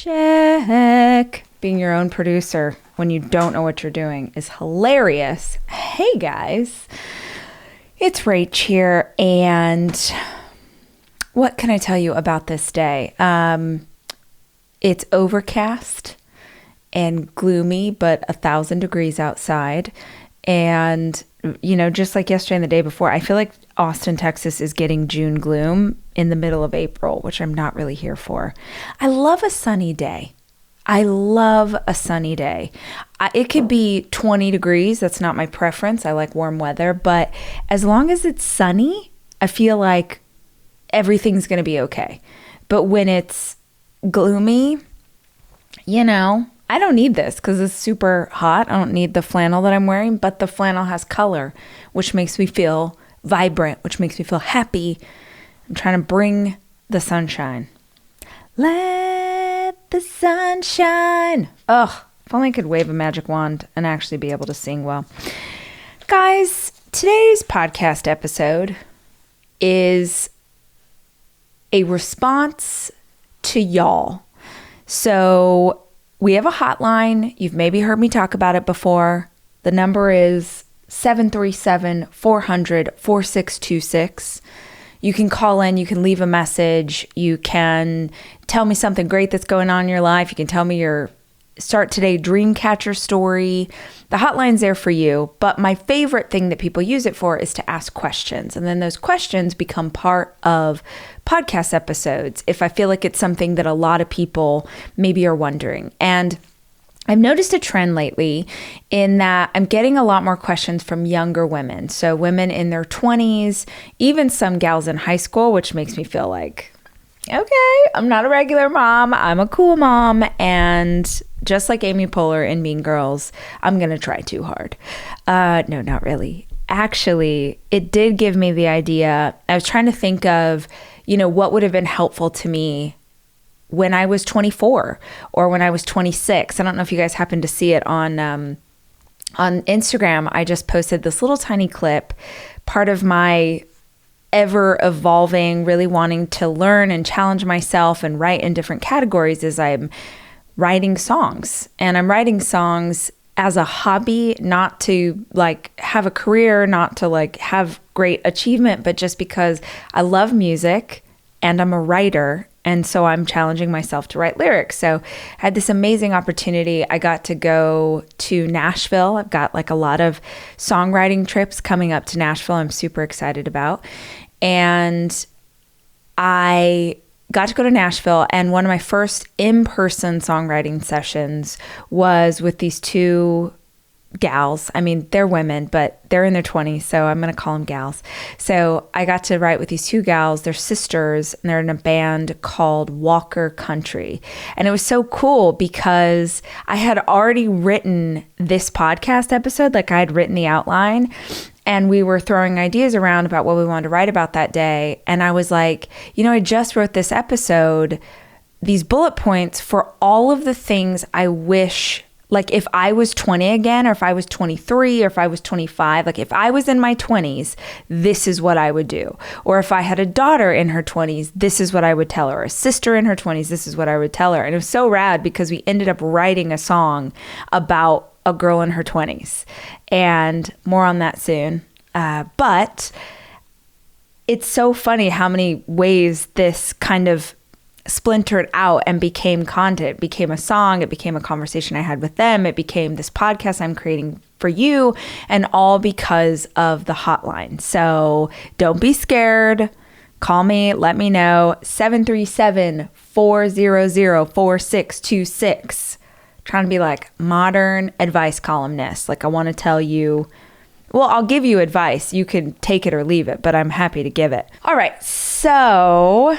Check. Being your own producer when you don't know what you're doing is hilarious. Hey guys, it's Rach here, and what can I tell you about this day? It's overcast and gloomy, but 1,000 degrees outside. And, you know, just like yesterday and the day before, I feel like Austin, Texas is getting June gloom in the middle of April, which I'm not really here for. I love a sunny day. It could be 20 degrees. That's not my preference. I like warm weather. But as long as it's sunny, I feel like everything's going to be okay. But when it's gloomy, you know, I don't need this because it's super hot. I don't need the flannel that I'm wearing, but the flannel has color, which makes me feel vibrant, which makes me feel happy. I'm trying to bring the sunshine. Let the sun shine. Ugh, if only I could wave a magic wand and actually be able to sing well. Guys, today's podcast episode is a response to y'all. So we have a hotline. You've maybe heard me talk about it before. The number is 737-400-4626. You can call in, you can leave a message, you can tell me something great that's going on in your life. You can tell me your start today dream catcher story. The hotline's there for you, but my favorite thing that people use it for is to ask questions. And then those questions become part of podcast episodes if I feel like it's something that a lot of people maybe are wondering. And I've noticed a trend lately in that I'm getting a lot more questions from younger women. So women in their 20s, even some gals in high school, which makes me feel like, okay, I'm not a regular mom. I'm a cool mom. And just like Amy Poehler in Mean Girls, I'm going to try too hard. No, not really. Actually, it did give me the idea. I was trying to think of, you know, what would have been helpful to me when I was 24 or when I was 26. I don't know if you guys happened to see it on Instagram. I just posted this little tiny clip, part of my ever evolving, really wanting to learn and challenge myself and write in different categories as I'm writing songs. And I'm writing songs as a hobby, not to like have a career, not to like have great achievement, but just because I love music and I'm a writer. And so I'm challenging myself to write lyrics. So I had this amazing opportunity. I got to go to Nashville. I've got like a lot of songwriting trips coming up to Nashville I'm super excited about. And I got to go to Nashville, and one of my first in-person songwriting sessions was with these two gals. I mean, they're women, but they're in their 20s, so I'm going to call them gals. So I got to write with these two gals. They're sisters, and they're in a band called Walker Country. And it was so cool because I had already written this podcast episode, like I had written the outline, and we were throwing ideas around about what we wanted to write about that day. And I was like, you know, I just wrote this episode, these bullet points for all of the things I wish, like if I was 20 again, or if I was 23, or if I was 25, like if I was in my 20s, this is what I would do. Or if I had a daughter in her 20s, this is what I would tell her. A sister in her 20s, this is what I would tell her. And it was so rad because we ended up writing a song about a girl in her 20s. And more on that soon. But it's so funny how many ways this kind of splintered out and became content. It became a song. It became a conversation I had with them. It became this podcast I'm creating for you, and all because of the hotline. So don't be scared. Call me. Let me know. 737-400-4626. Trying to be like modern advice columnist. Like I want to tell you, well, I'll give you advice. You can take it or leave it, but I'm happy to give it. All right. So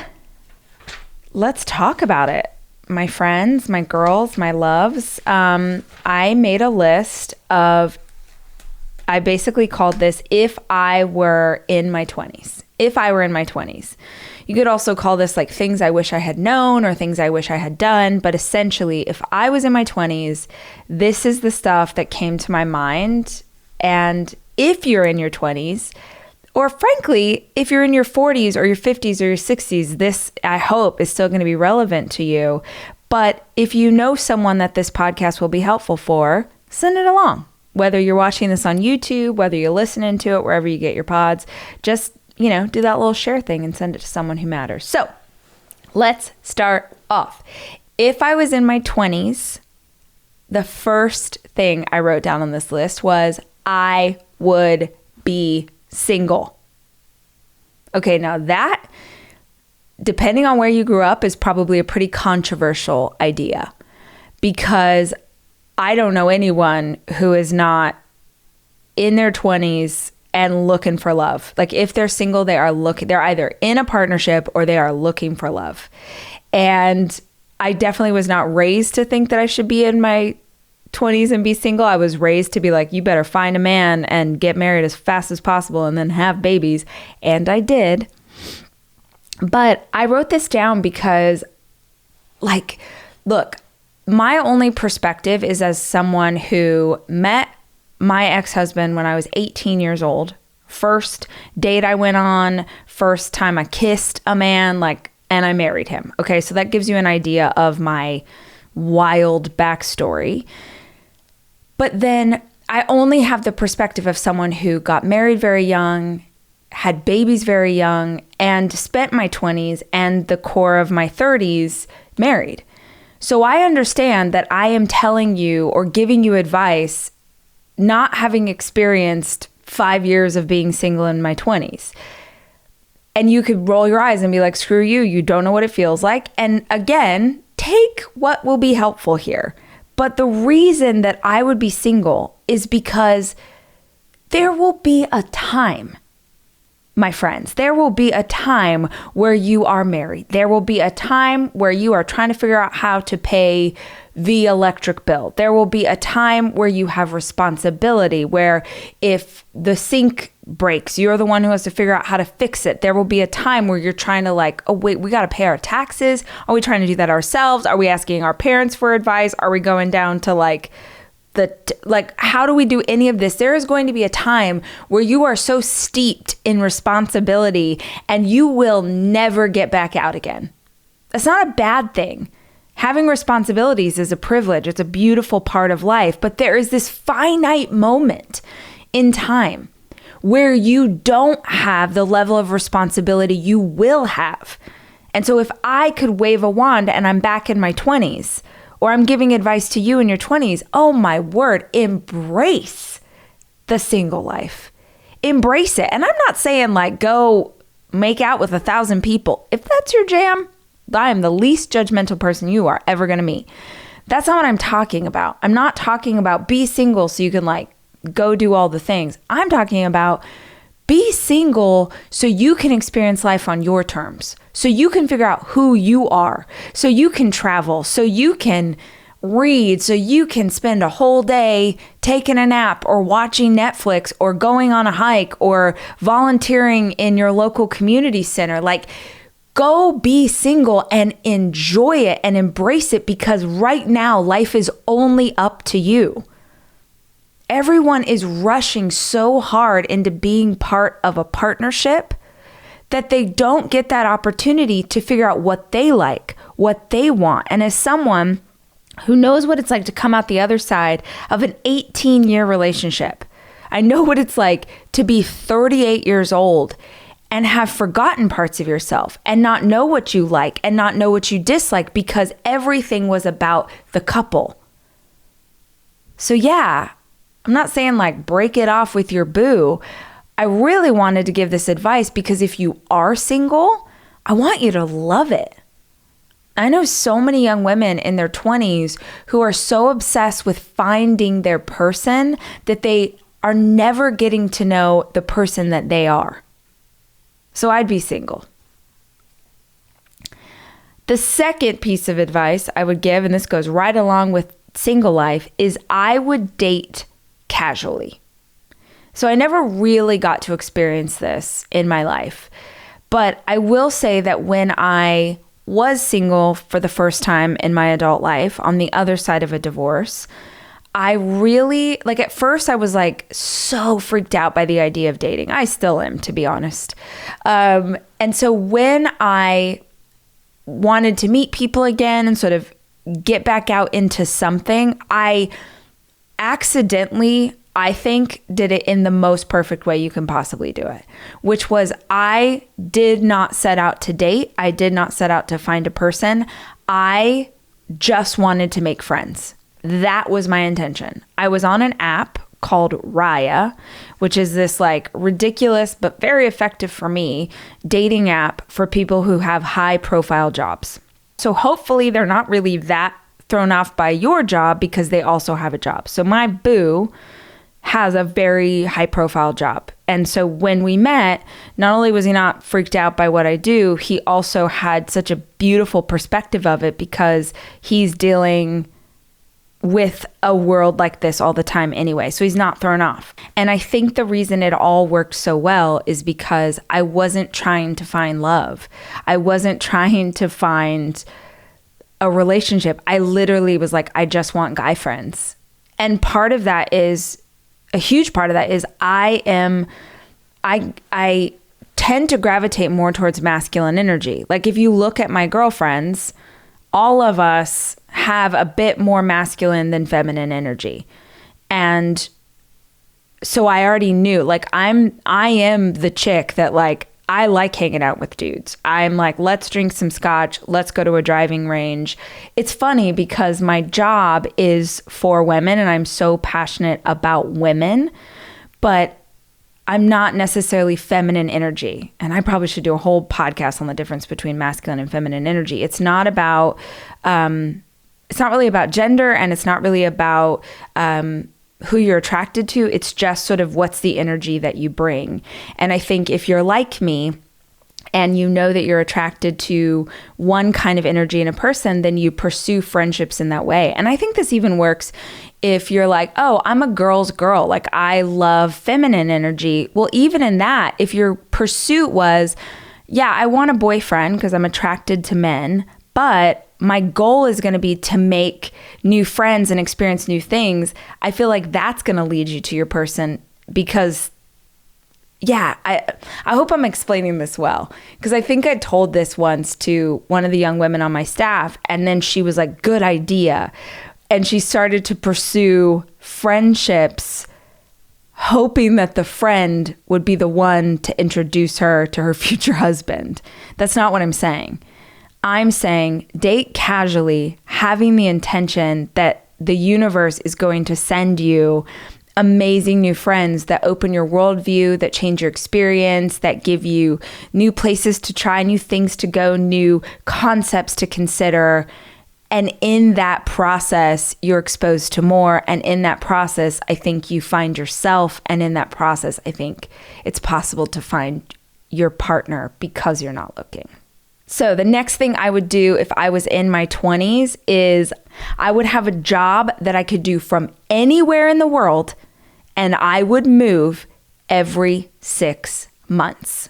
let's talk about it. My friends, my girls, my loves. I made a list of, I basically called this If I Were in My 20s. If I were in my 20s. You could also call this like things I wish I had known or things I wish I had done. But essentially, if I was in my 20s, this is the stuff that came to my mind. And if you're in your 20s, or frankly, if you're in your 40s or your 50s or your 60s, this, I hope, is still going to be relevant to you. But if you know someone that this podcast will be helpful for, send it along. Whether you're watching this on YouTube, whether you're listening to it, wherever you get your pods, just, do that little share thing and send it to someone who matters. So let's start off. If I was in my 20s, the first thing I wrote down on this list was I would be single. Okay, now that, depending on where you grew up, is probably a pretty controversial idea, because I don't know anyone who is not in their 20s and looking for love. Like, if they're single, they're either in a partnership or they are looking for love. And I definitely was not raised to think that I should be in my 20s and be single. I was raised to be like, you better find a man and get married as fast as possible and then have babies. And I did. But I wrote this down because, look, my only perspective is as someone who met my ex-husband when I was 18 years old. First date I went on, first time I kissed a man, and I married him. Okay, so that gives you an idea of my wild backstory. But then I only have the perspective of someone who got married very young, had babies very young, and spent my 20s and the core of my 30s married. So I understand that I am telling you or giving you advice not having experienced 5 years of being single in my 20s. And you could roll your eyes and be like, screw you, you don't know what it feels like. And again, take what will be helpful here. But the reason that I would be single is because there will be a time, my friends, there will be a time where you are married. There will be a time where you are trying to figure out how to pay the electric bill. There will be a time where you have responsibility, where if the sink breaks, you're the one who has to figure out how to fix it. There will be a time where you're trying to oh wait, we got to pay our taxes. Are we trying to do that ourselves? Are we asking our parents for advice? Are we going down to how do we do any of this? There is going to be a time where you are so steeped in responsibility and you will never get back out again. That's not a bad thing. Having responsibilities is a privilege. It's a beautiful part of life. But there is this finite moment in time where you don't have the level of responsibility you will have. And so if I could wave a wand and I'm back in my 20s, or I'm giving advice to you in your 20s, oh my word, embrace the single life. Embrace it. And I'm not saying go make out with 1,000 people. If that's your jam, I am the least judgmental person you are ever going to meet. That's not what I'm talking about. I'm not talking about be single so you can go do all the things. I'm talking about be single so you can experience life on your terms. So you can figure out who you are. So you can travel. So you can read. So you can spend a whole day taking a nap or watching Netflix or going on a hike or volunteering in your local community center. Go be single and enjoy it and embrace it, because right now life is only up to you. Everyone is rushing so hard into being part of a partnership that they don't get that opportunity to figure out what they like, what they want. And as someone who knows what it's like to come out the other side of an 18-year relationship, I know what it's like to be 38 years old and have forgotten parts of yourself and not know what you like and not know what you dislike because everything was about the couple. So yeah, I'm not saying break it off with your boo. I really wanted to give this advice because if you are single, I want you to love it. I know so many young women in their 20s who are so obsessed with finding their person that they are never getting to know the person that they are. So I'd be single. The second piece of advice I would give, and this goes right along with single life, is I would date casually. So I never really got to experience this in my life. But I will say that when I was single for the first time in my adult life, on the other side of a divorce, I really, at first I was so freaked out by the idea of dating. I still am, to be honest. And so when I wanted to meet people again and sort of get back out into something, I accidentally, I think, did it in the most perfect way you can possibly do it, which was I did not set out to date. I did not set out to find a person. I just wanted to make friends. That was my intention. I was on an app called Raya, which is this like ridiculous but very effective for me dating app for people who have high profile jobs. So hopefully they're not really that thrown off by your job because they also have a job. So my boo has a very high profile job. And so when we met, not only was he not freaked out by what I do, he also had such a beautiful perspective of it because he's dealing with a world like this all the time anyway. So he's not thrown off. And I think the reason it all worked so well is because I wasn't trying to find love. I wasn't trying to find a relationship. I literally was like, I just want guy friends. And part of that is, a huge part of that is I tend to gravitate more towards masculine energy. Like if you look at my girlfriends, all of us have a bit more masculine than feminine energy. And so I already knew, like I am the chick that like, I like hanging out with dudes. I'm like, let's drink some scotch. Let's go to a driving range. It's funny because my job is for women and I'm so passionate about women, but I'm not necessarily feminine energy. And I probably should do a whole podcast on the difference between masculine and feminine energy. It's not about, it's not really about gender, and it's not really about, who you're attracted to. It's just sort of what's the energy that you bring. And I think if you're like me and you know that you're attracted to one kind of energy in a person, then you pursue friendships in that way. And I think this even works if you're like, oh, I'm a girl's girl, like I love feminine energy. Well, even in that, if your pursuit was, yeah, I want a boyfriend because I'm attracted to men, but my goal is going to be to make new friends and experience new things, I feel like that's going to lead you to your person because, yeah, I hope I'm explaining this well, because I think I told this once to one of the young women on my staff, and then she was like, good idea. And she started to pursue friendships, hoping that the friend would be the one to introduce her to her future husband. That's not what I'm saying. I'm saying date casually, having the intention that the universe is going to send you amazing new friends that open your worldview, that change your experience, that give you new places to try, new things to go, new concepts to consider. And in that process, you're exposed to more. And in that process, I think you find yourself. And in that process, I think it's possible to find your partner because you're not looking. So the next thing I would do if I was in my 20s is I would have a job that I could do from anywhere in the world, and I would move every 6 months.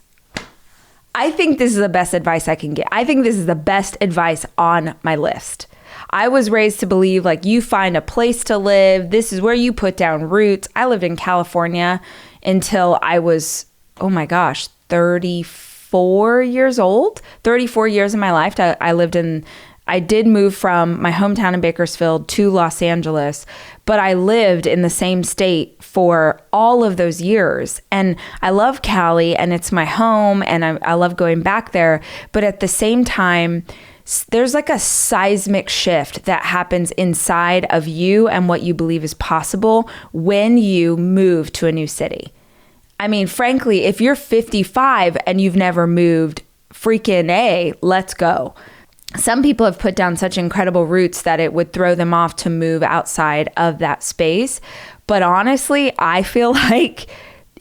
I think this is the best advice I can get. I think this is the best advice on my list. I was raised to believe like you find a place to live. This is where you put down roots. I lived in California until I was, oh my gosh, 34 years old. 34 years of my life. I did move from my hometown in Bakersfield to Los Angeles, but I lived in the same state for all of those years. And I love Cali and it's my home and I love going back there. But at the same time, there's like a seismic shift that happens inside of you and what you believe is possible when you move to a new city. I mean, frankly, if you're 55 and you've never moved, freaking A, let's go. Some people have put down such incredible roots that it would throw them off to move outside of that space. But honestly, I feel like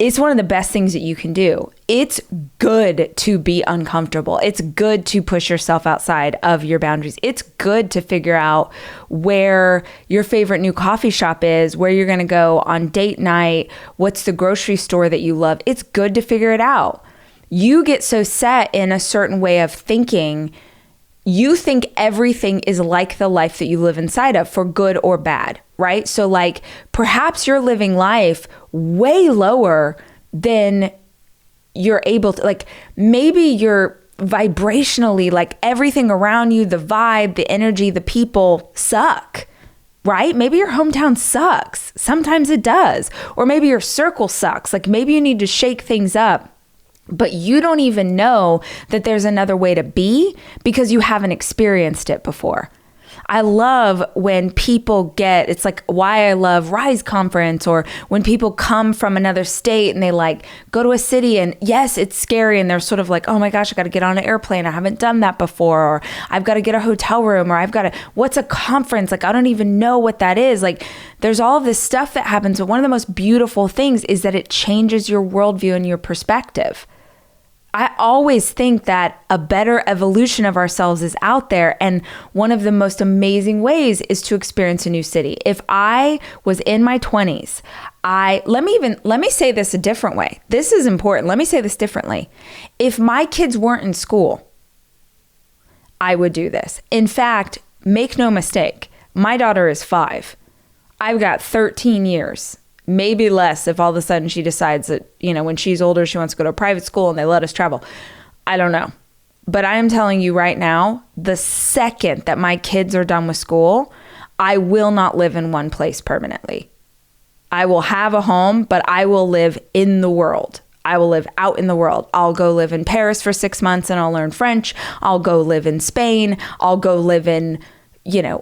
it's one of the best things that you can do. It's good to be uncomfortable. It's good to push yourself outside of your boundaries. It's good to figure out where your favorite new coffee shop is, where you're going to go on date night, what's the grocery store that you love. It's good to figure it out. You get so set in a certain way of thinking, you think everything is like the life that you live inside of, for good or bad, right? So like perhaps you're living life way lower than you're able to, like maybe you're vibrationally, like everything around you, the vibe, the energy, the people suck, right? Maybe your hometown sucks. Sometimes it does. Or maybe your circle sucks. Like maybe you need to shake things up, but you don't even know that there's another way to be because you haven't experienced it before. I love when people it's like why I love Rise Conference, or when people come from another state and they like go to a city and yes, it's scary. And they're sort of like, oh my gosh, I got to get on an airplane. I haven't done that before. Or I've got to get a hotel room, or what's a conference? Like, I don't even know what that is. Like there's all of this stuff that happens. But one of the most beautiful things is that it changes your worldview and your perspective. I always think that a better evolution of ourselves is out there. And one of the most amazing ways is to experience a new city. If I was in my 20s, let me say this a different way. This is important. Let me say this differently. If my kids weren't in school, I would do this. In fact, make no mistake, my daughter is 5. I've got 13 years. Maybe less if all of a sudden she decides that, when she's older, she wants to go to a private school and they let us travel. I don't know. But I am telling you right now, the second that my kids are done with school, I will not live in one place permanently. I will have a home, but I will live in the world. I will live out in the world. I'll go live in Paris for 6 months and I'll learn French. I'll go live in Spain. I'll go live in,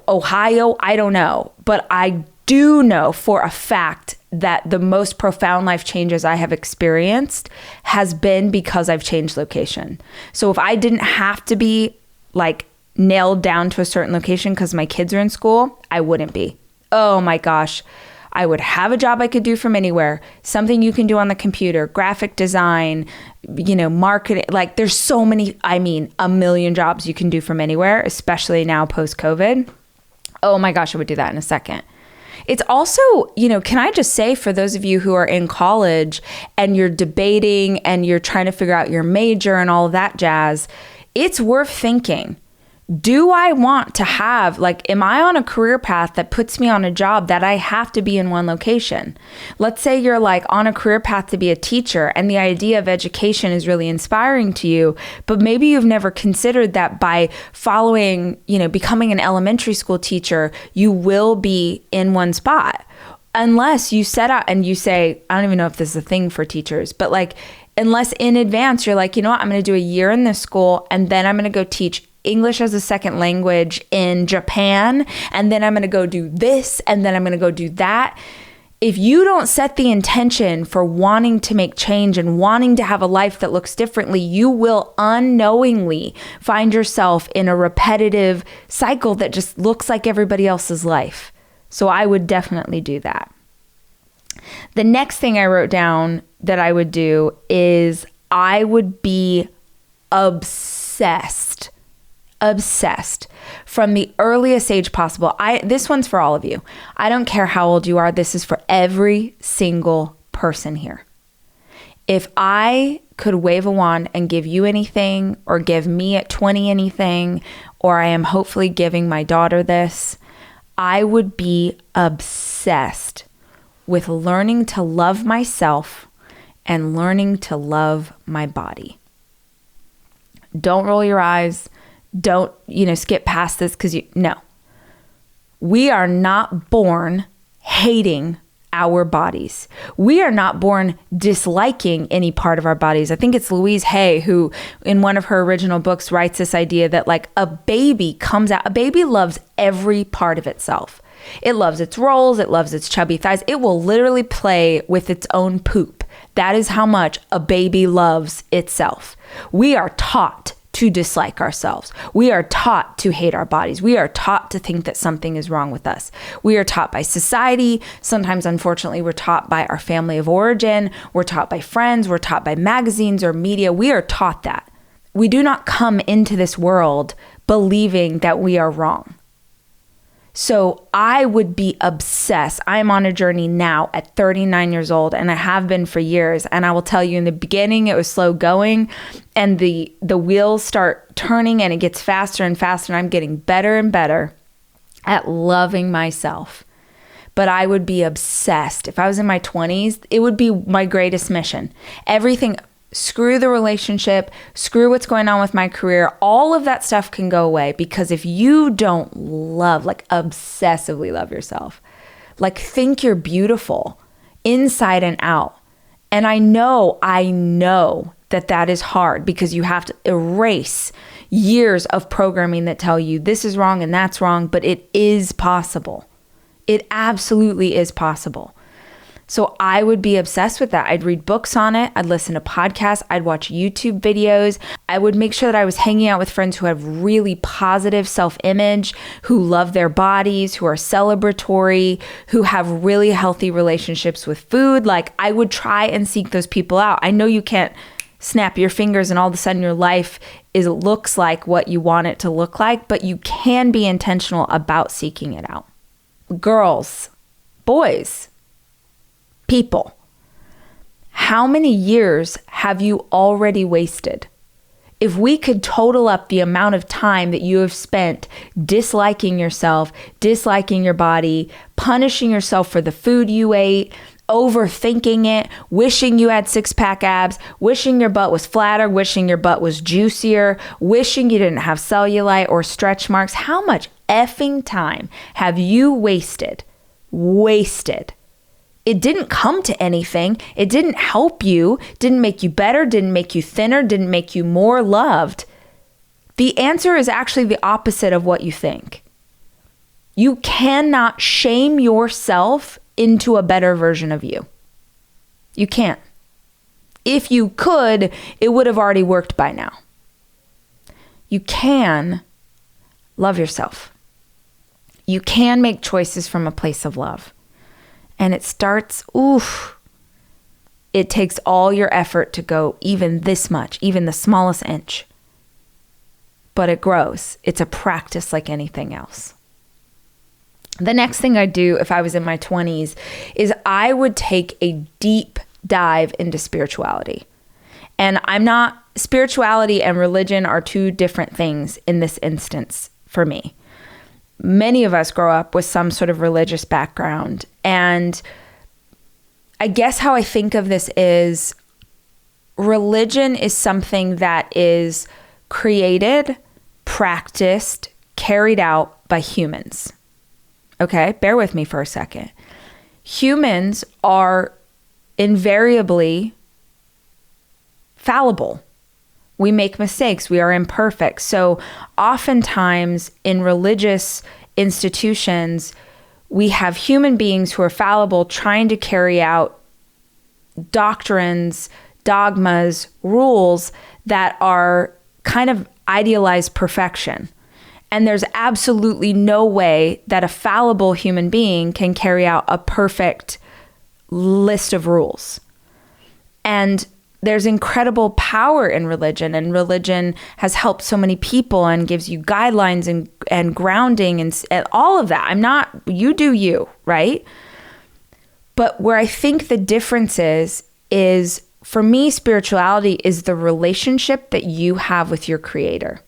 Ohio. I don't know. But I do know for a fact that the most profound life changes I have experienced has been because I've changed location. So if I didn't have to be like nailed down to a certain location because my kids are in school, I wouldn't be. Oh my gosh. I would have a job I could do from anywhere, something you can do on the computer, graphic design, marketing. Like there's so many, a million jobs you can do from anywhere, especially now post-COVID. Oh my gosh, I would do that in a second. It's also, can I just say for those of you who are in college and you're debating and you're trying to figure out your major and all of that jazz, it's worth thinking. Do I want to have, am I on a career path that puts me on a job that I have to be in one location? Let's say you're on a career path to be a teacher and the idea of education is really inspiring to you, but maybe you've never considered that by following, becoming an elementary school teacher, you will be in one spot. Unless you set out and you say, I don't even know if this is a thing for teachers, but unless in advance you're like, I'm going to do a year in this school and then I'm going to go teach English as a second language in Japan, and then I'm going to go do this, and then I'm going to go do that. If you don't set the intention for wanting to make change and wanting to have a life that looks differently, you will unknowingly find yourself in a repetitive cycle that just looks like everybody else's life. So I would definitely do that. The next thing I wrote down that I would do is I would be obsessed from the earliest age possible. This one's for all of you. I don't care how old you are. This is for every single person here. If I could wave a wand and give you anything, or give me at 20 anything, or I am hopefully giving my daughter this, I would be obsessed with learning to love myself and learning to love my body. Don't roll your eyes. Don't, skip past this no. We are not born hating our bodies. We are not born disliking any part of our bodies. I think it's Louise Hay who, in one of her original books, writes this idea that a baby loves every part of itself. It loves its rolls. It loves its chubby thighs. It will literally play with its own poop. That is how much a baby loves itself. We are taught to dislike ourselves. We are taught to hate our bodies. We are taught to think that something is wrong with us. We are taught by society. Sometimes, unfortunately, we're taught by our family of origin. We're taught by friends. We're taught by magazines or media. We are taught that. We do not come into this world believing that we are wrong. So I would be obsessed. I am on a journey now at 39 years old, and I have been for years. And I will tell you, in the beginning, it was slow going, and the wheels start turning, and it gets faster and faster, and I'm getting better and better at loving myself. But I would be obsessed. If I was in my 20s, it would be my greatest mission. Everything. screw the relationship, screw what's going on with my career, all of that stuff can go away. Because if you don't love, like obsessively love yourself, like think you're beautiful inside and out. And I know that is hard because you have to erase years of programming that tell you this is wrong and that's wrong, but it is possible. It absolutely is possible. So I would be obsessed with that. I'd read books on it. I'd listen to podcasts. I'd watch YouTube videos. I would make sure that I was hanging out with friends who have really positive self-image, who love their bodies, who are celebratory, who have really healthy relationships with food. Like I would try and seek those people out. I know you can't snap your fingers and all of a sudden your life looks like what you want it to look like, but you can be intentional about seeking it out. Girls, boys, people, how many years have you already wasted? If we could total up the amount of time that you have spent disliking yourself, disliking your body, punishing yourself for the food you ate, overthinking it, wishing you had six-pack abs, wishing your butt was flatter, wishing your butt was juicier, wishing you didn't have cellulite or stretch marks, how much effing time have you wasted? It didn't come to anything. It didn't help you, didn't make you better, didn't make you thinner, didn't make you more loved. The answer is actually the opposite of what you think. You cannot shame yourself into a better version of you. You can't. If you could, it would have already worked by now. You can love yourself. You can make choices from a place of love. And it starts, it takes all your effort to go even this much, even the smallest inch. But it grows. It's a practice like anything else. The next thing I'd do if I was in my 20s is I would take a deep dive into spirituality. And spirituality and religion are two different things in this instance for me. Many of us grow up with some sort of religious background. And I guess how I think of this is religion is something that is created, practiced, carried out by humans. Okay, bear with me for a second. Humans are invariably fallible. We make mistakes. We are imperfect. So oftentimes in religious institutions, we have human beings who are fallible trying to carry out doctrines, dogmas, rules that are kind of idealized perfection. And there's absolutely no way that a fallible human being can carry out a perfect list of rules. And there's incredible power in religion, and religion has helped so many people and gives you guidelines and grounding and all of that. You do you, right? But where I think the difference is for me, spirituality is the relationship that you have with your creator.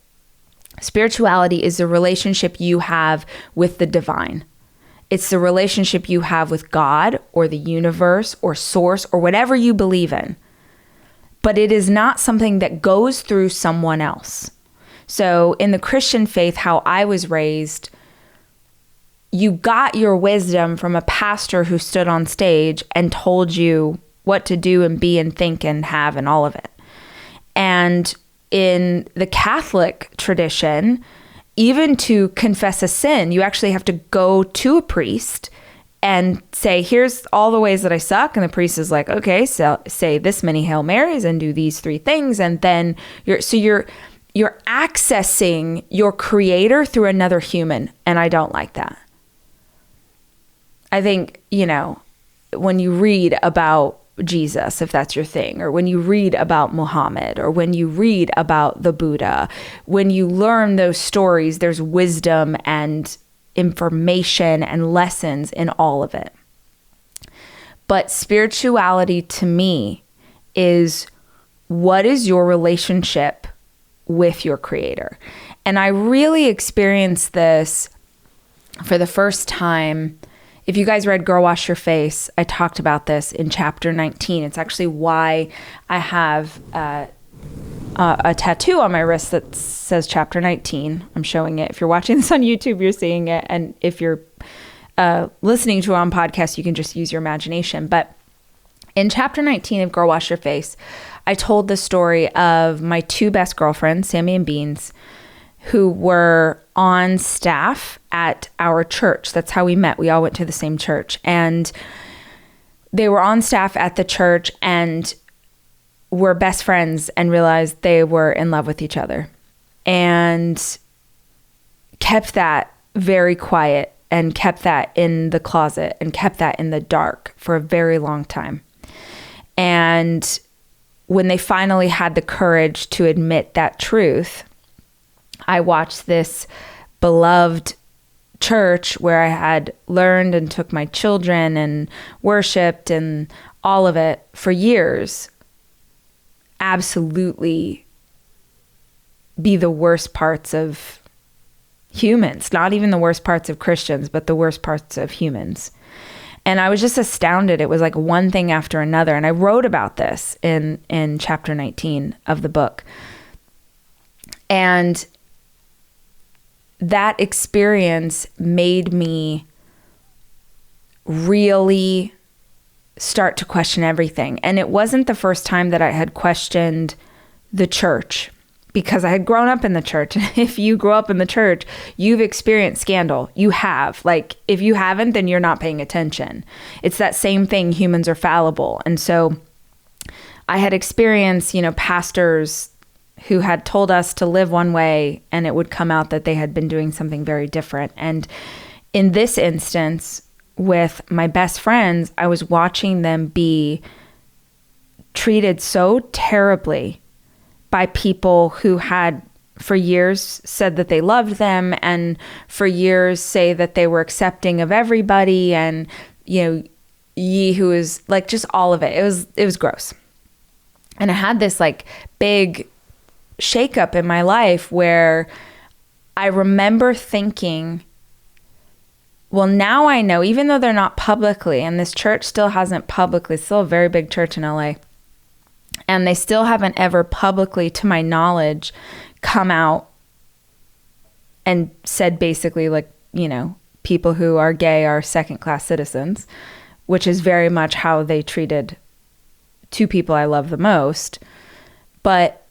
Spirituality is the relationship you have with the divine. It's the relationship you have with God or the universe or source or whatever you believe in. But it is not something that goes through someone else. So in the Christian faith, how I was raised, you got your wisdom from a pastor who stood on stage and told you what to do and be and think and have and all of it. And in the Catholic tradition, even to confess a sin, you actually have to go to a priest and say, here's all the ways that I suck. And the priest is like, okay, so say this many Hail Marys and do these 3 things. And then you're accessing your creator through another human. And I don't like that. I think, when you read about Jesus, if that's your thing, or when you read about Muhammad, or when you read about the Buddha, when you learn those stories, there's wisdom and information and lessons in all of it. But spirituality to me is, what is your relationship with your creator? And I really experienced this for the first time If you guys read Girl Wash Your Face, I talked about this in chapter 19. It's actually why I have a tattoo on my wrist that says chapter 19. I'm showing it. If you're watching this on YouTube, you're seeing it. And if you're listening to it on podcast, you can just use your imagination. But in chapter 19 of Girl Wash Your Face, I told the story of my two best girlfriends, Sammy and Beans, who were on staff at our church. That's how we met. We all went to the same church. And they were on staff at the church and were best friends and realized they were in love with each other and kept that very quiet and kept that in the closet and kept that in the dark for a very long time. And when they finally had the courage to admit that truth, I watched this beloved church where I had learned and took my children and worshiped and all of it for years absolutely be the worst parts of humans, not even the worst parts of Christians, but the worst parts of humans. And I was just astounded. It was like one thing after another. And I wrote about this in chapter 19 of the book. And that experience made me really start to question everything. And it wasn't the first time that I had questioned the church, because I had grown up in the church. If you grew up in the church, you've experienced scandal. You have. Like, if you haven't, then you're not paying attention. It's that same thing. Humans are fallible. And so I had experienced, pastors who had told us to live one way, and it would come out that they had been doing something very different. And in this instance, with my best friends, I was watching them be treated so terribly by people who had for years said that they loved them, and for years say that they were accepting of everybody, and who is like just all of it. It was gross. And I had this like big shakeup in my life where I remember thinking, well, now I know, even though they're not publicly, and this church still hasn't publicly, it's still a very big church in LA, and they still haven't ever publicly, to my knowledge, come out and said basically like, people who are gay are second-class citizens, which is very much how they treated two people I love the most. But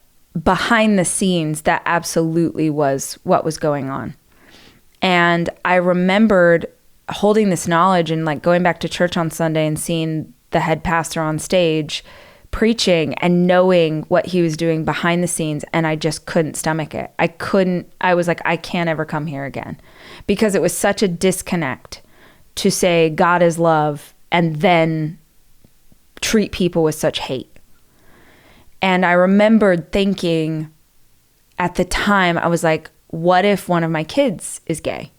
behind the scenes, that absolutely was what was going on. And I remembered holding this knowledge and like going back to church on Sunday and seeing the head pastor on stage preaching and knowing what he was doing behind the scenes. And I just couldn't stomach it. I was like, I can't ever come here again, because it was such a disconnect to say God is love and then treat people with such hate. And I remembered thinking at the time, I was like, what if one of my kids is gay?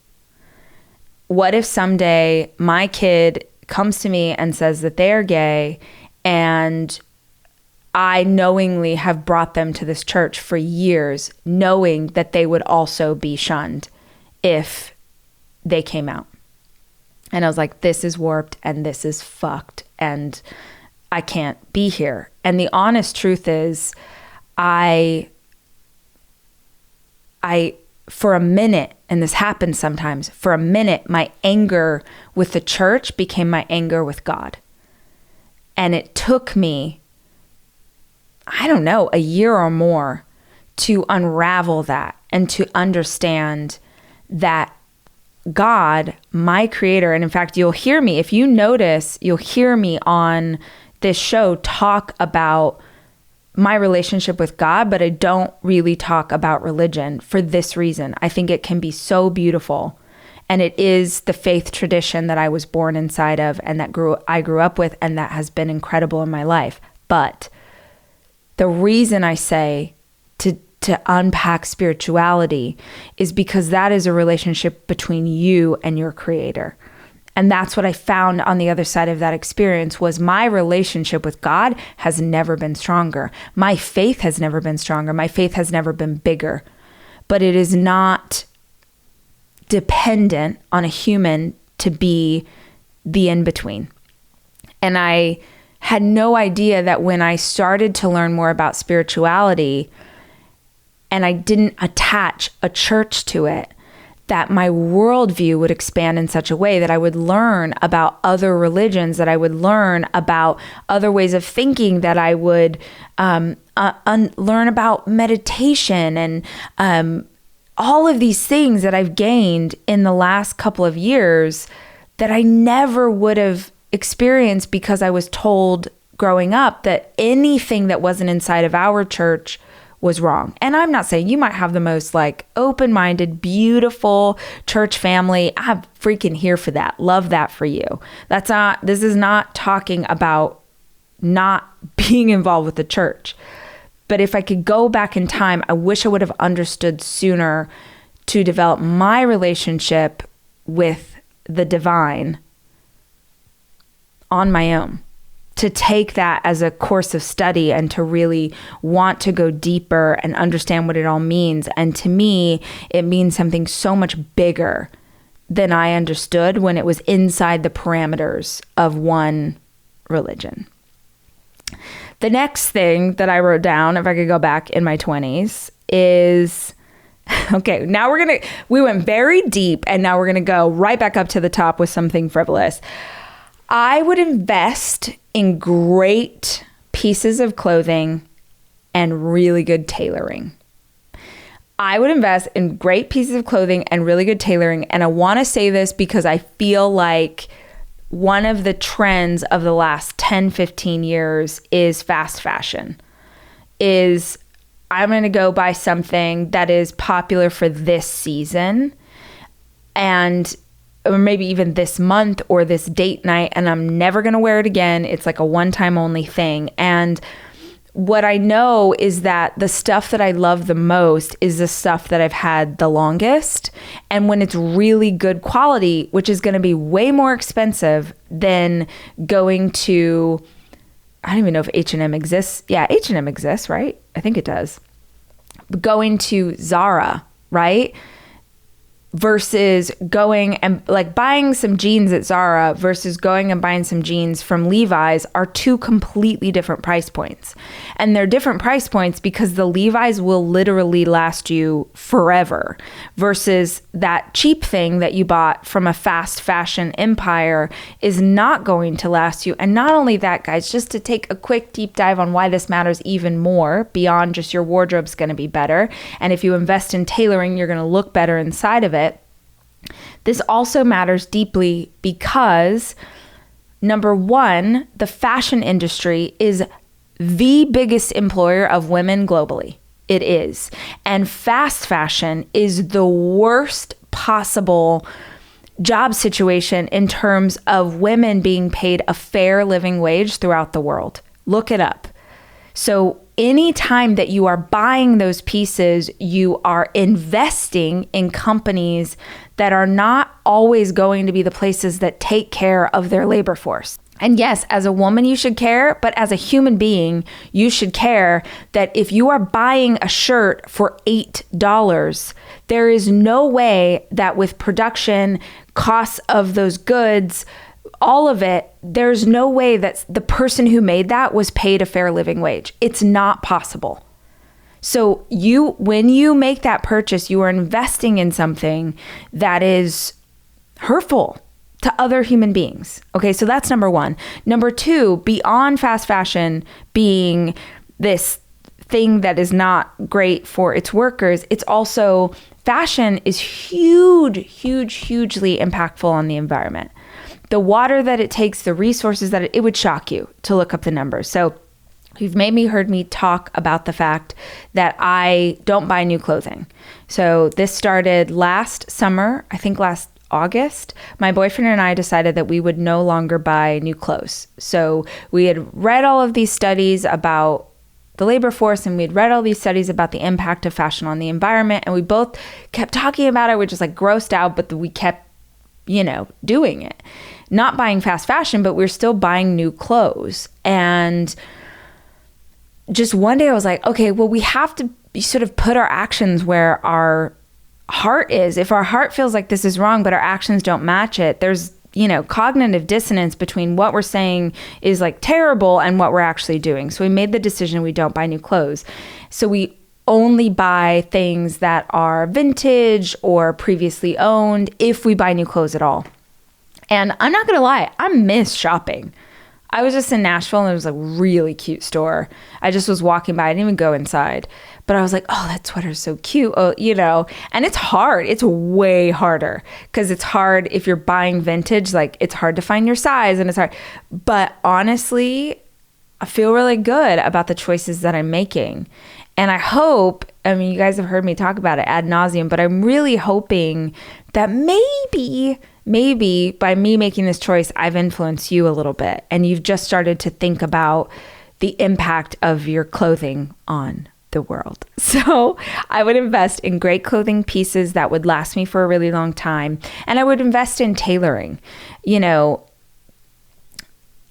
What if someday my kid comes to me and says that they are gay, and I knowingly have brought them to this church for years, knowing that they would also be shunned if they came out? And I was like, this is warped and this is fucked and I can't be here. And the honest truth is, I for a minute, and this happens sometimes, for a minute, my anger with the church became my anger with God. And it took me, I don't know, a year or more to unravel that and to understand that God, my creator, and in fact, you'll hear me, if you notice, you'll hear me on this show talk about my relationship with God, but I don't really talk about religion for this reason. I think it can be so beautiful, and it is the faith tradition that I was born inside of and that I grew up with, and that has been incredible in my life. But the reason I say to unpack spirituality is because that is a relationship between you and your creator. And that's what I found on the other side of that experience, was my relationship with God has never been stronger. My faith has never been stronger. My faith has never been bigger. But it is not dependent on a human to be the in-between. And I had no idea that when I started to learn more about spirituality and I didn't attach a church to it, that my worldview would expand in such a way that I would learn about other religions, that I would learn about other ways of thinking, that I would learn about meditation and all of these things that I've gained in the last couple of years that I never would have experienced because I was told growing up that anything that wasn't inside of our church was wrong. And I'm not saying you might have the most like open-minded, beautiful church family. I'm freaking here for that. Love that for you. This is not talking about not being involved with the church. But if I could go back in time, I wish I would have understood sooner to develop my relationship with the divine on my own, to take that as a course of study and to really want to go deeper and understand what it all means. And to me, it means something so much bigger than I understood when it was inside the parameters of one religion. The next thing that I wrote down, if I could go back in my 20s, is, okay, now we went very deep and now we're going to go right back up to the top with something frivolous. I would invest in great pieces of clothing and really good tailoring. I would invest in great pieces of clothing and really good tailoring. And I want to say this because I feel like one of the trends of the last 10, 15 years is fast fashion. I'm going to go buy something that is popular for this season or maybe even this month or this date night, and I'm never going to wear it again. It's like a one-time only thing. And what I know is that the stuff that I love the most is the stuff that I've had the longest. And when it's really good quality, which is going to be way more expensive than going to, I don't even know if H&M exists. Yeah, H&M exists, right? I think it does. Going to Zara, right? Versus going and like buying some jeans at Zara versus going and buying some jeans from Levi's are two completely different price points. And they're different price points because the Levi's will literally last you forever versus that cheap thing that you bought from a fast fashion empire is not going to last you. And not only that, guys, just to take a quick deep dive on why this matters even more beyond just your wardrobe's going to be better. And if you invest in tailoring, you're going to look better inside of it. This also matters deeply because, number one, the fashion industry is the biggest employer of women globally. It is. And fast fashion is the worst possible job situation in terms of women being paid a fair living wage throughout the world. Look it up. So anytime that you are buying those pieces, you are investing in companies that are not always going to be the places that take care of their labor force. And yes, as a woman, you should care, but as a human being, you should care that if you are buying a shirt for $8, there is no way that with production, costs of those goods, all of it, there's no way that the person who made that was paid a fair living wage. It's not possible. So when you make that purchase, you are investing in something that is hurtful to other human beings. Okay, so that's number one. Number two, beyond fast fashion being this thing that is not great for its workers, it's also, fashion is hugely impactful on the environment. The water that it takes, the resources that it would shock you to look up the numbers. So you've heard me talk about the fact that I don't buy new clothing. So this started last summer, I think last August. My boyfriend and I decided that we would no longer buy new clothes. So we had read all of these studies about the labor force and we'd read all these studies about the impact of fashion on the environment. And we both kept talking about it. We're just like grossed out, but we kept, doing it. Not buying fast fashion, but we're still buying new clothes. And just one day I was like, okay, well, we have to sort of put our actions where our heart is. If our heart feels like this is wrong, but our actions don't match it, there's cognitive dissonance between what we're saying is like terrible and what we're actually doing. So we made the decision we don't buy new clothes. So we only buy things that are vintage or previously owned if we buy new clothes at all. And I'm not going to lie, I miss shopping. I was just in Nashville and there was a really cute store. I just was walking by. I didn't even go inside. But I was like, oh, that sweater's so cute. Oh, and it's hard. It's way harder because it's hard if you're buying vintage. Like, it's hard to find your size and it's hard. But honestly, I feel really good about the choices that I'm making. And I hope, you guys have heard me talk about it ad nauseum, but I'm really hoping that maybe by me making this choice, I've influenced you a little bit and you've just started to think about the impact of your clothing on the world. So I would invest in great clothing pieces that would last me for a really long time. And I would invest in tailoring.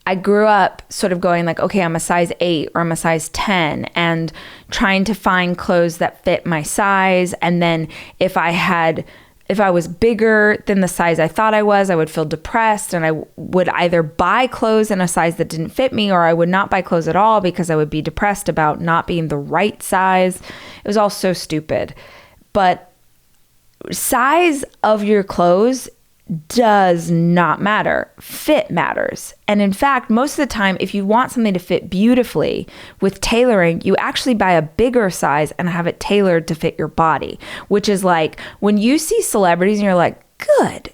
I grew up sort of going like, okay, I'm a size 8 or I'm a size 10 and trying to find clothes that fit my size. And then if I was bigger than the size I thought I was, I would feel depressed and I would either buy clothes in a size that didn't fit me or I would not buy clothes at all because I would be depressed about not being the right size. It was all so stupid. But size of your clothes does not matter. Fit matters. And in fact, most of the time, if you want something to fit beautifully with tailoring, you actually buy a bigger size and have it tailored to fit your body, which is like when you see celebrities and you're like, good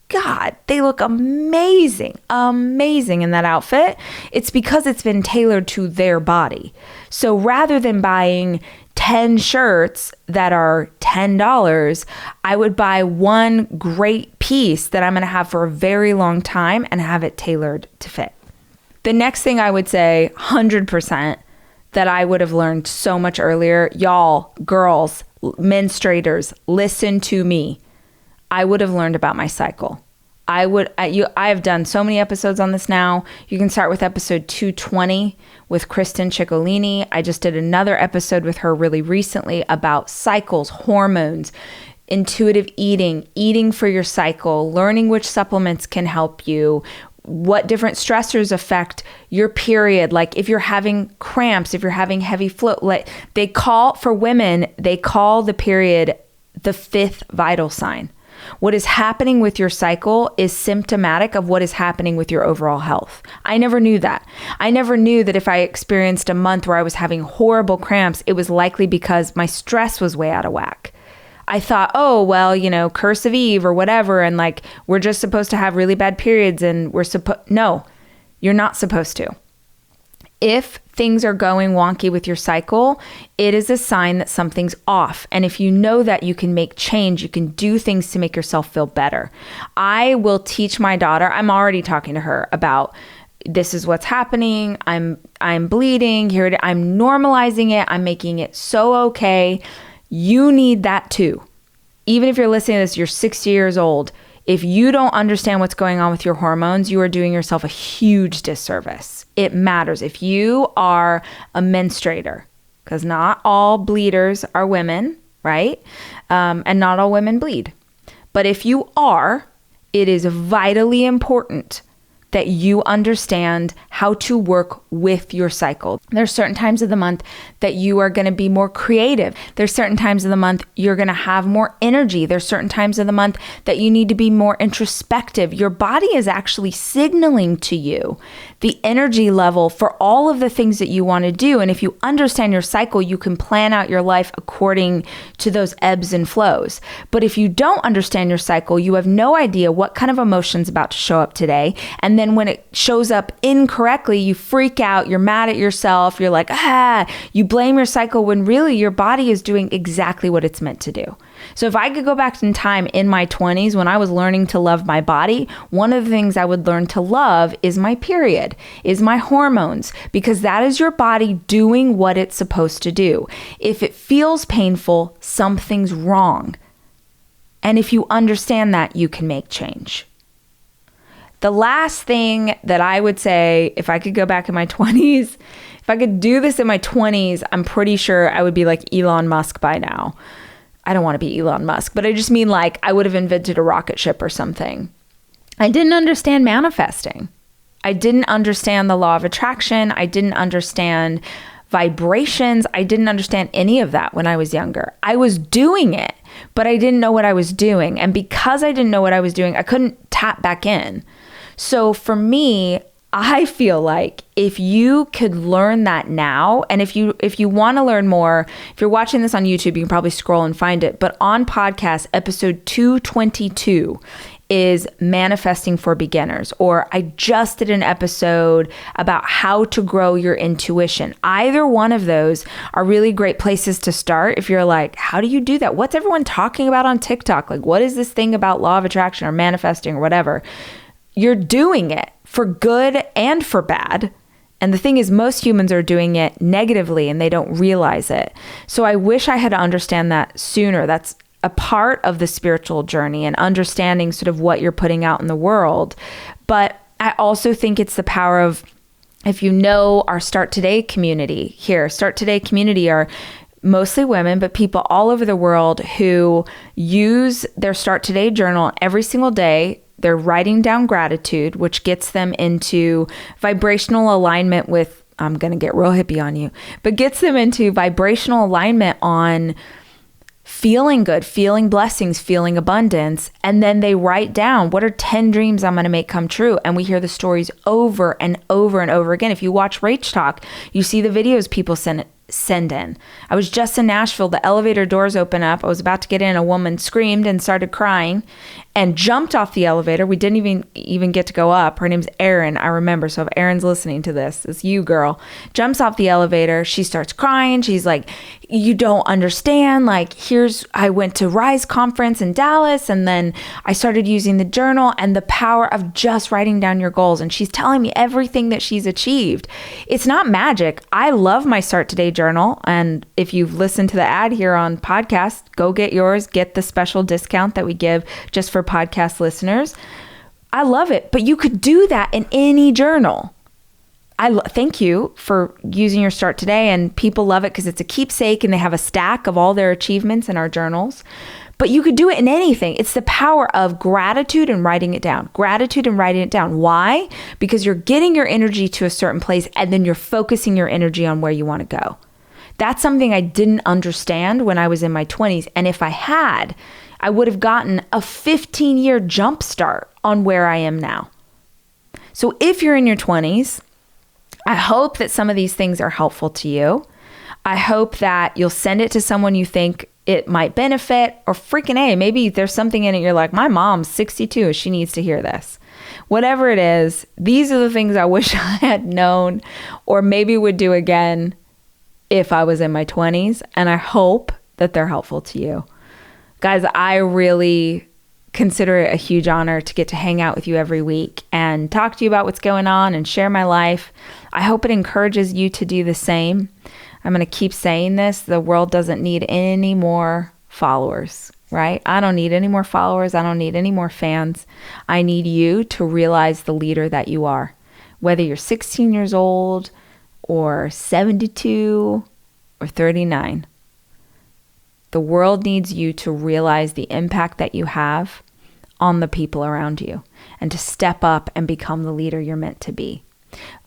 God, they look amazing in that outfit. It's because it's been tailored to their body. So rather than buying 10 shirts that are $10, I would buy one great piece that I'm going to have for a very long time and have it tailored to fit. The next thing I would say, 100%, that I would have learned so much earlier, y'all, girls, menstruators, listen to me. I would have learned about my cycle. I have done so many episodes on this now. You can start with episode 220 with Kristen Ciccolini. I just did another episode with her really recently about cycles, hormones, intuitive eating for your cycle, learning which supplements can help you, what different stressors affect your period. Like if you're having cramps, if you're having heavy flow, like they call the period the 5th vital sign. What is happening with your cycle is symptomatic of what is happening with your overall health. I never knew that. I never knew that if I experienced a month where I was having horrible cramps, it was likely because my stress was way out of whack. I thought, oh, well, curse of Eve or whatever. And like, we're just supposed to have really bad periods and no, you're not supposed to. If things are going wonky with your cycle, it is a sign that something's off. And if you know that, you can make change. You can do things to make yourself feel better. I will teach my daughter. I'm already talking to her about this is what's happening. I'm bleeding. I'm normalizing it. I'm making it so okay. You need that too. Even if you're listening to this, you're 60 years old. If you don't understand what's going on with your hormones, you are doing yourself a huge disservice. It matters. If you are a menstruator, because not all bleeders are women, right? And not all women bleed. But if you are, it is vitally important that you understand how to work with your cycle. There's certain times of the month that you are going to be more creative. There's certain times of the month you're going to have more energy. There's certain times of the month that you need to be more introspective. Your body is actually signaling to you the energy level for all of the things that you want to do. And if you understand your cycle, you can plan out your life according to those ebbs and flows. But if you don't understand your cycle, you have no idea what kind of emotion's about to show up today. And then when it shows up incorrectly, you freak out, you're mad at yourself, you're like, you blame your cycle when really your body is doing exactly what it's meant to do. So if I could go back in time in my 20s when I was learning to love my body, one of the things I would learn to love is my period, is my hormones, because that is your body doing what it's supposed to do. If it feels painful, something's wrong. And if you understand that, you can make change. The last thing that I would say, if I could go back in my 20s, if I could do this in my 20s, I'm pretty sure I would be like Elon Musk by now. I don't want to be Elon Musk, but I just mean like I would have invented a rocket ship or something. I didn't understand manifesting. I didn't understand the law of attraction. I didn't understand vibrations. I didn't understand any of that when I was younger. I was doing it, but I didn't know what I was doing. And because I didn't know what I was doing, I couldn't tap back in. So for me, I feel like if you could learn that now, and if you want to learn more, if you're watching this on YouTube, you can probably scroll and find it. But on podcast, episode 222 is manifesting for beginners, or I just did an episode about how to grow your intuition. Either one of those are really great places to start. If you're like, how do you do that? What's everyone talking about on TikTok? Like, what is this thing about law of attraction or manifesting or whatever? You're doing it for good and for bad. And the thing is, most humans are doing it negatively and they don't realize it. So I wish I had to understand that sooner. That's a part of the spiritual journey and understanding sort of what you're putting out in the world. But I also think it's the power of, if you know our Start Today community here, Start Today community are mostly women, but people all over the world who use their Start Today journal every single day. They're writing down gratitude, which gets them into vibrational alignment with, I'm going to get real hippie on you, but gets them into vibrational alignment on feeling good, feeling blessings, feeling abundance. And then they write down, what are 10 dreams I'm going to make come true? And we hear the stories over and over and over again. If you watch Rach Talk, you see the videos people send in. I was just in Nashville. The elevator doors open up. I was about to get in. A woman screamed and started crying and jumped off the elevator. We didn't even get to go up. Her name's Erin, I remember. So if Erin's listening to this, it's you, girl. Jumps off the elevator. She starts crying. She's like, you don't understand. Like, I went to Rise conference in Dallas, and then I started using the journal and the power of just writing down your goals. And she's telling me everything that she's achieved. It's not magic. I love my Start Today journal. And if you've listened to the ad here on podcast, go get yours, get the special discount that we give just for podcast listeners. I love it, but you could do that in any journal. Thank you for using your Start Today, and people love it because it's a keepsake and they have a stack of all their achievements in our journals. But you could do it in anything. It's the power of gratitude and writing it down. Gratitude and writing it down. Why? Because you're getting your energy to a certain place and then you're focusing your energy on where you want to go. That's something I didn't understand when I was in my 20s. And if I had, I would have gotten a 15-year jump start on where I am now. So if you're in your 20s, I hope that some of these things are helpful to you. I hope that you'll send it to someone you think it might benefit, or freaking A, maybe there's something in it you're like, my mom's 62, she needs to hear this. Whatever it is, these are the things I wish I had known or maybe would do again if I was in my 20s, and I hope that they're helpful to you. Guys, I really consider it a huge honor to get to hang out with you every week and talk to you about what's going on and share my life. I hope it encourages you to do the same. I'm going to keep saying this. The world doesn't need any more followers, right? I don't need any more followers. I don't need any more fans. I need you to realize the leader that you are. Whether you're 16 years old or 72 or 39. The world needs you to realize the impact that you have on the people around you and to step up and become the leader you're meant to be.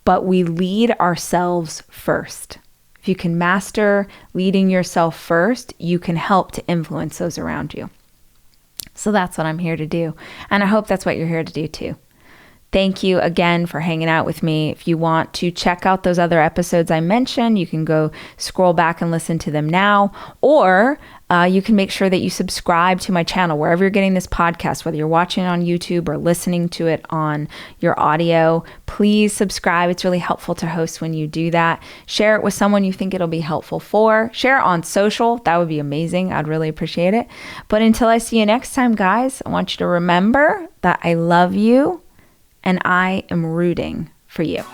But we lead ourselves first. If you can master leading yourself first, you can help to influence those around you. So that's what I'm here to do. And I hope that's what you're here to do too. Thank you again for hanging out with me. If you want to check out those other episodes I mentioned, you can go scroll back and listen to them now, or you can make sure that you subscribe to my channel wherever you're getting this podcast, whether you're watching it on YouTube or listening to it on your audio. Please subscribe. It's really helpful to host when you do that. Share it with someone you think it'll be helpful for. Share it on social. That would be amazing. I'd really appreciate it. But until I see you next time, guys, I want you to remember that I love you and I am rooting for you.